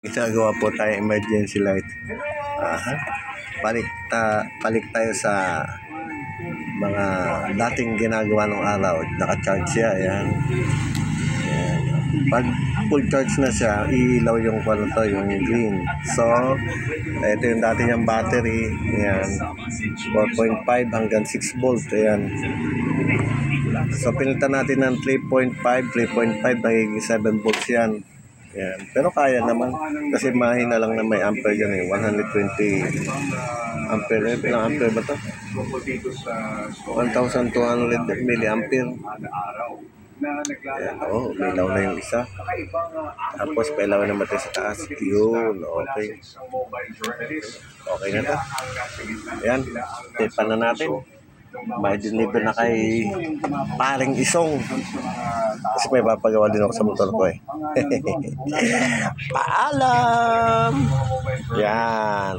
Ginagawa po tayo emergency light. Balik tayo sa mga dating ginagawa ng araw. Naka-charge siya. Ayan. Pag full charge na siya, iilaw yung yung green. So, ito yung dati niyang battery. Ayan. 4.5 hanggang 6 volt. Ayan. So, pilitan natin ng 3.5 magiging 7 volts yan. Ayan. Pero kaya naman kasi mahina lang na may ampere yun 120 ampere. Ilang ampere ba to? 1,200 milliampere. Ayan. Oh, ilaw na yung isa. Tapos pailaw naman tayo sa taas. Yun, okay. Okay na to. Ayan, tipan na natin. May deliver na kay paring Isong. Kasi may papagawa din ako sa motor ko Paalam! Yan.